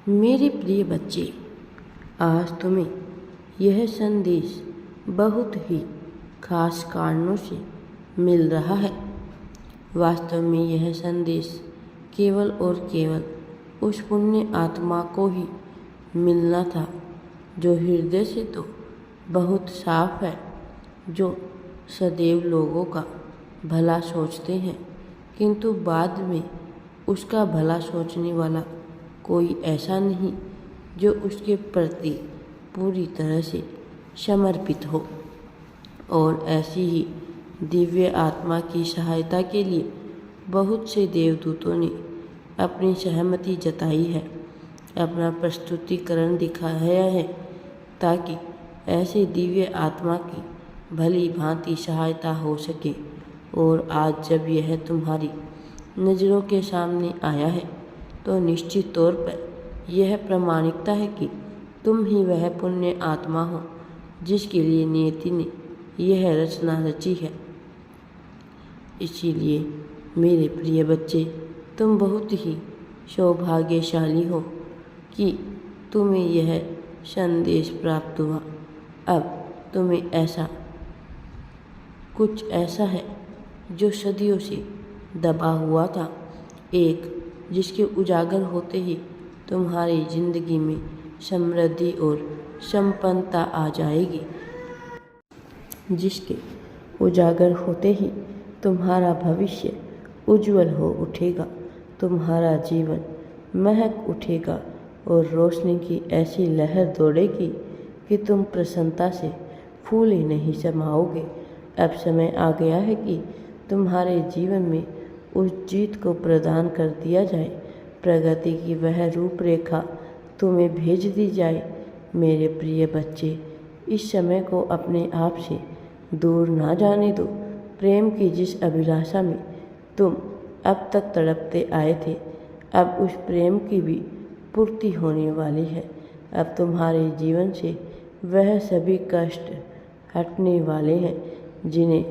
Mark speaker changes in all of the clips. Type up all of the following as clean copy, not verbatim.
Speaker 1: मेरे प्रिय बच्चे, आज तुम्हें यह संदेश बहुत ही खास कारणों से मिल रहा है। वास्तव में यह संदेश केवल और केवल उस पुण्य आत्मा को ही मिलना था जो हृदय से तो बहुत साफ है, जो सदैव लोगों का भला सोचते हैं, किंतु बाद में उसका भला सोचने वाला कोई ऐसा नहीं जो उसके प्रति पूरी तरह से समर्पित हो। और ऐसी ही दिव्य आत्मा की सहायता के लिए बहुत से देवदूतों ने अपनी सहमति जताई है, अपना प्रस्तुतिकरण दिखाया है, ताकि ऐसे दिव्य आत्मा की भली भांति सहायता हो सके। और आज जब यह तुम्हारी नज़रों के सामने आया है तो निश्चित तौर पर यह प्रमाणिकता है कि तुम ही वह पुण्य आत्मा हो जिसके लिए नियति ने यह रचना रची है। इसीलिए मेरे प्रिय बच्चे, तुम बहुत ही सौभाग्यशाली हो कि तुम्हें यह संदेश प्राप्त हुआ। अब तुम्हें ऐसा कुछ ऐसा है जो सदियों से दबा हुआ था, एक जिसके उजागर होते ही तुम्हारी जिंदगी में समृद्धि और संपन्नता आ जाएगी, जिसके उजागर होते ही तुम्हारा भविष्य उज्जवल हो उठेगा, तुम्हारा जीवन महक उठेगा और रोशनी की ऐसी लहर दौड़ेगी कि तुम प्रसन्नता से फूले नहीं समाओगे। अब समय आ गया है कि तुम्हारे जीवन में उस जीत को प्रदान कर दिया जाए, प्रगति की वह रूपरेखा तुम्हें भेज दी जाए। मेरे प्रिय बच्चे, इस समय को अपने आप से दूर ना जाने दो। प्रेम की जिस अभिलाषा में तुम अब तक तड़पते आए थे, अब उस प्रेम की भी पूर्ति होने वाली है। अब तुम्हारे जीवन से वह सभी कष्ट हटने वाले हैं जिन्हें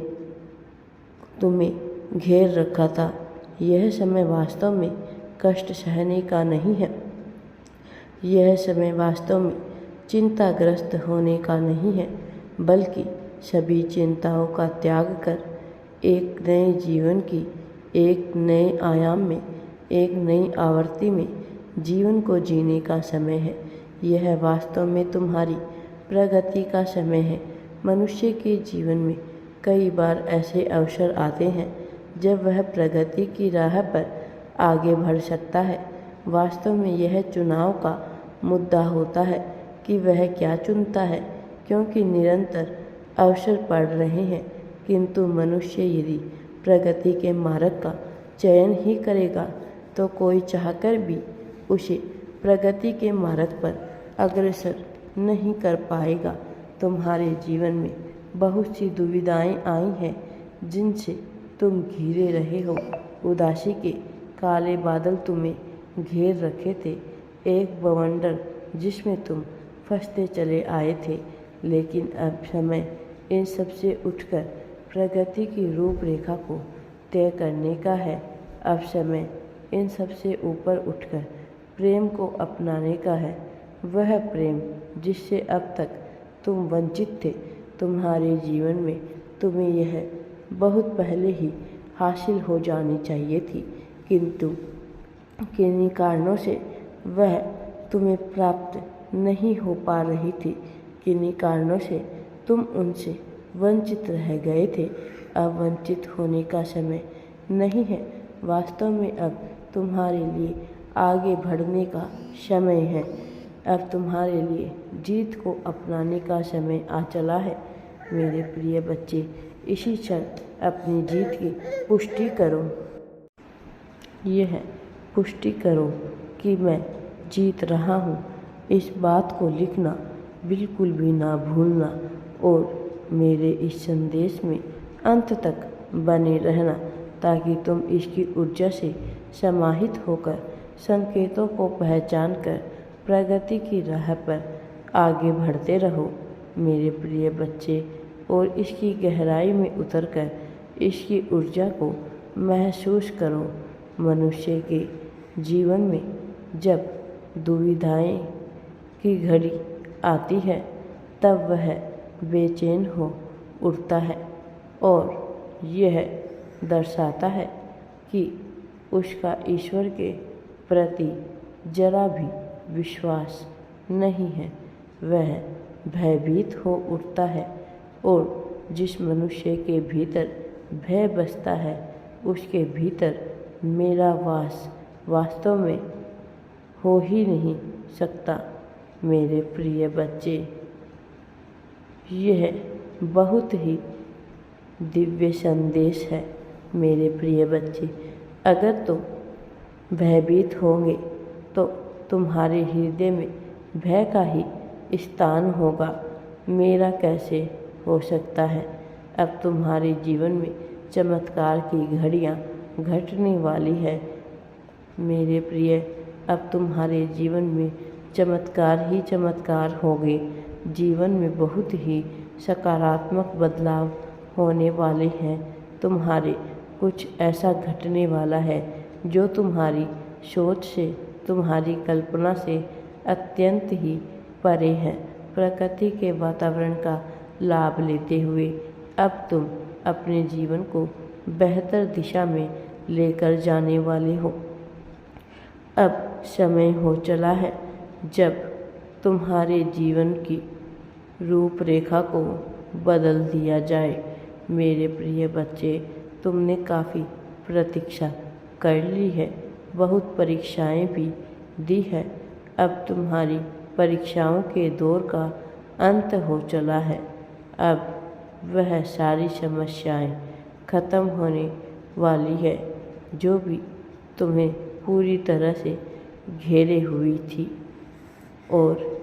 Speaker 1: तुम्हें घेर रखा था। यह समय वास्तव में कष्ट सहने का नहीं है, यह समय वास्तव में चिंताग्रस्त होने का नहीं है, बल्कि सभी चिंताओं का त्याग कर एक नए जीवन की, एक नए आयाम में, एक नई आवृत्ति में जीवन को जीने का समय है। यह वास्तव में तुम्हारी प्रगति का समय है। मनुष्य के जीवन में कई बार ऐसे अवसर आते हैं जब वह प्रगति की राह पर आगे बढ़ सकता है। वास्तव में यह चुनाव का मुद्दा होता है कि वह क्या चुनता है, क्योंकि निरंतर अवसर पड़ रहे हैं, किंतु मनुष्य यदि प्रगति के मार्ग का चयन ही करेगा तो कोई चाहकर भी उसे प्रगति के मार्ग पर अग्रसर नहीं कर पाएगा। तुम्हारे जीवन में बहुत सी दुविधाएं आई हैं जिनसे तुम घिरे रहे हो। उदासी के काले बादल तुम्हें घेर रखे थे, एक बवंडर जिसमें तुम फंसते चले आए थे। लेकिन अब समय इन सब से उठकर प्रगति की रूपरेखा को तय करने का है। अब समय इन सब से ऊपर उठकर प्रेम को अपनाने का है, वह प्रेम जिससे अब तक तुम वंचित थे। तुम्हारे जीवन में तुम्हें यह बहुत पहले ही हासिल हो जानी चाहिए थी, किंतु किन्हीं कारणों से वह तुम्हें प्राप्त नहीं हो पा रही थी। किन्हीं कारणों से तुम उनसे वंचित रह गए थे। अब वंचित होने का समय नहीं है, वास्तव में अब तुम्हारे लिए आगे बढ़ने का समय है। अब तुम्हारे लिए जीत को अपनाने का समय आ चला है। मेरे प्रिय बच्चे, इसी क्षण अपनी जीत की पुष्टि करो। यह पुष्टि करो कि मैं जीत रहा हूँ। इस बात को लिखना बिल्कुल भी ना भूलना और मेरे इस संदेश में अंत तक बने रहना, ताकि तुम इसकी ऊर्जा से समाहित होकर संकेतों को पहचान कर प्रगति की राह पर आगे बढ़ते रहो। मेरे प्रिय बच्चे, और इसकी गहराई में उतरकर इसकी ऊर्जा को महसूस करो। मनुष्य के जीवन में जब दुविधाएं की घड़ी आती है तब वह बेचैन हो उठता है और यह दर्शाता है कि उसका ईश्वर के प्रति जरा भी विश्वास नहीं है। वह भयभीत हो उठता है और जिस मनुष्य के भीतर भय बसता है उसके भीतर मेरा वास वास्तव में हो ही नहीं सकता। मेरे प्रिय बच्चे, यह बहुत ही दिव्य संदेश है। मेरे प्रिय बच्चे, अगर तुम भयभीत होंगे तो तुम्हारे हृदय में भय का ही स्थान होगा। मेरा कैसे हो सकता है? अब तुम्हारे जीवन में चमत्कार की घड़ियाँ घटने वाली है। मेरे प्रिय, अब तुम्हारे जीवन में चमत्कार ही चमत्कार होंगे। जीवन में बहुत ही सकारात्मक बदलाव होने वाले हैं। तुम्हारे कुछ ऐसा घटने वाला है जो तुम्हारी सोच से, तुम्हारी कल्पना से अत्यंत ही परे है। प्रकृति के वातावरण का लाभ लेते हुए अब तुम अपने जीवन को बेहतर दिशा में लेकर जाने वाले हो। अब समय हो चला है जब तुम्हारे जीवन की रूपरेखा को बदल दिया जाए। मेरे प्रिय बच्चे, तुमने काफ़ी प्रतीक्षा कर ली है, बहुत परीक्षाएं भी दी है। अब तुम्हारी परीक्षाओं के दौर का अंत हो चला है। अब वह सारी समस्याएं खत्म होने वाली है जो भी तुम्हें पूरी तरह से घेरे हुई थी, और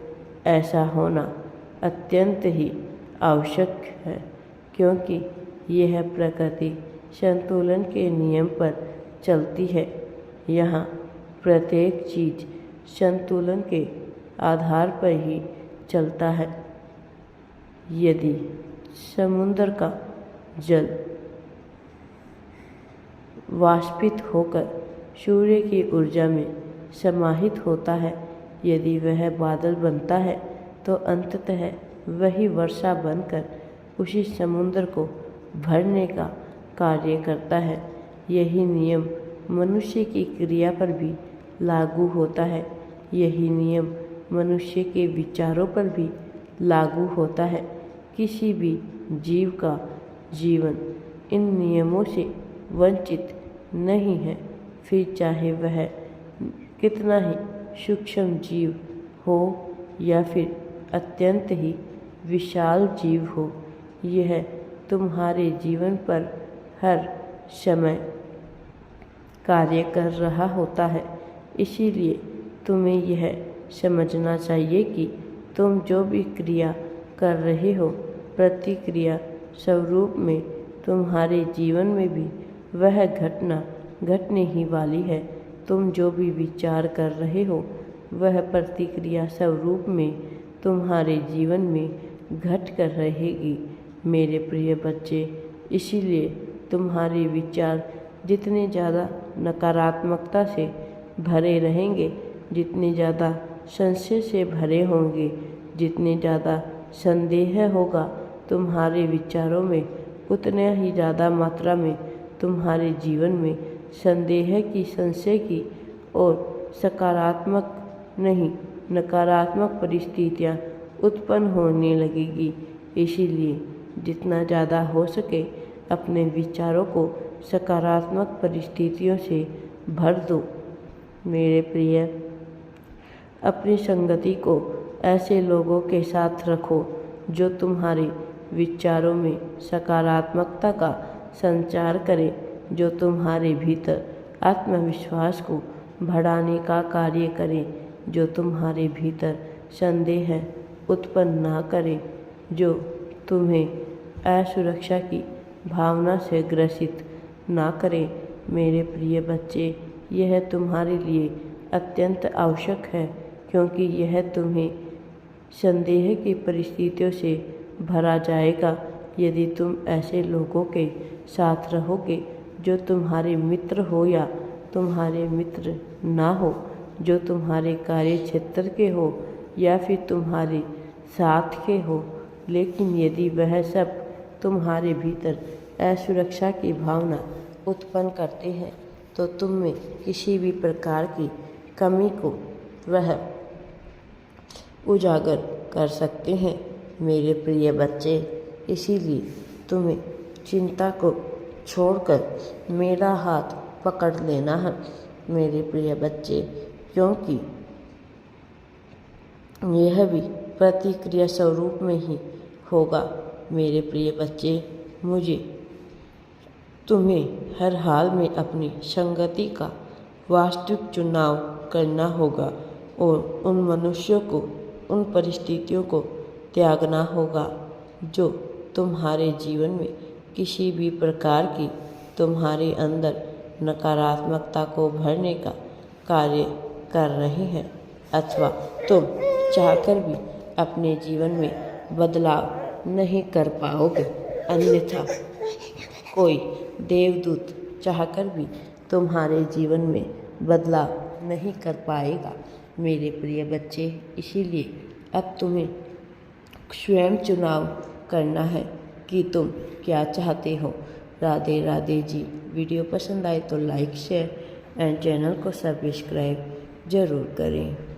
Speaker 1: ऐसा होना अत्यंत ही आवश्यक है क्योंकि यह प्रकृति संतुलन के नियम पर चलती है। यहाँ प्रत्येक चीज़ संतुलन के आधार पर ही चलता है। यदि समुद्र का जल वाष्पित होकर सूर्य की ऊर्जा में समाहित होता है, यदि वह बादल बनता है तो अंततः वही वर्षा बनकर उसी समुद्र को भरने का कार्य करता है। यही नियम मनुष्य की क्रिया पर भी लागू होता है। यही नियम मनुष्य के विचारों पर भी लागू होता है। किसी भी जीव का जीवन इन नियमों से वंचित नहीं है, फिर चाहे वह कितना ही सूक्ष्म जीव हो या फिर अत्यंत ही विशाल जीव हो। यह तुम्हारे जीवन पर हर समय कार्य कर रहा होता है। इसीलिए तुम्हें यह समझना चाहिए कि तुम जो भी क्रिया कर रहे हो, प्रतिक्रिया स्वरूप में तुम्हारे जीवन में भी वह घटना घटने ही वाली है। तुम जो भी विचार कर रहे हो वह प्रतिक्रिया स्वरूप में तुम्हारे जीवन में घट कर रहेगी। मेरे प्रिय बच्चे, इसीलिए तुम्हारे विचार जितने ज़्यादा नकारात्मकता से भरे रहेंगे, जितने ज़्यादा संशय से भरे होंगे, जितने ज़्यादा संदेह होगा तुम्हारे विचारों में, उतने ही ज़्यादा मात्रा में तुम्हारे जीवन में संदेह की, संशय की और सकारात्मक नहीं नकारात्मक परिस्थितियाँ उत्पन्न होने लगेगी। इसीलिए जितना ज़्यादा हो सके अपने विचारों को सकारात्मक परिस्थितियों से भर दो। मेरे प्रिय, अपनी संगति को ऐसे लोगों के साथ रखो जो तुम्हारे विचारों में सकारात्मकता का संचार करें, जो तुम्हारे भीतर आत्मविश्वास को बढ़ाने का कार्य करें, जो तुम्हारे भीतर संदेह उत्पन्न ना करे, जो तुम्हें असुरक्षा की भावना से ग्रसित ना करे। मेरे प्रिय बच्चे, यह तुम्हारे लिए अत्यंत आवश्यक है क्योंकि यह तुम्हें संदेह की परिस्थितियों से भरा जाएगा। यदि तुम ऐसे लोगों के साथ रहोगे जो तुम्हारे मित्र हो या तुम्हारे मित्र ना हो, जो तुम्हारे कार्य क्षेत्र के हो या फिर तुम्हारे साथ के हो, लेकिन यदि वह सब तुम्हारे भीतर असुरक्षा की भावना उत्पन्न करते हैं तो तुम में किसी भी प्रकार की कमी को वह उजागर कर सकते हैं। मेरे प्रिय बच्चे, इसीलिए तुम्हें चिंता को छोड़कर मेरा हाथ पकड़ लेना है मेरे प्रिय बच्चे, क्योंकि यह भी प्रतिक्रिया स्वरूप में ही होगा। मेरे प्रिय बच्चे, मुझे तुम्हें हर हाल में अपनी संगति का वास्तविक चुनाव करना होगा और उन मनुष्यों को, उन परिस्थितियों को त्यागना होगा जो तुम्हारे जीवन में किसी भी प्रकार की तुम्हारे अंदर नकारात्मकता को भरने का कार्य कर रहे हैं, अथवा तुम चाहकर भी अपने जीवन में बदलाव नहीं कर पाओगे। अन्यथा कोई देवदूत चाहकर भी तुम्हारे जीवन में बदलाव नहीं कर पाएगा मेरे प्रिय बच्चे। इसीलिए अब तुम्हें स्वयं चुनाव करना है कि तुम क्या चाहते हो। राधे राधे जी। वीडियो पसंद आए तो लाइक, शेयर एंड चैनल को सब्सक्राइब ज़रूर करें।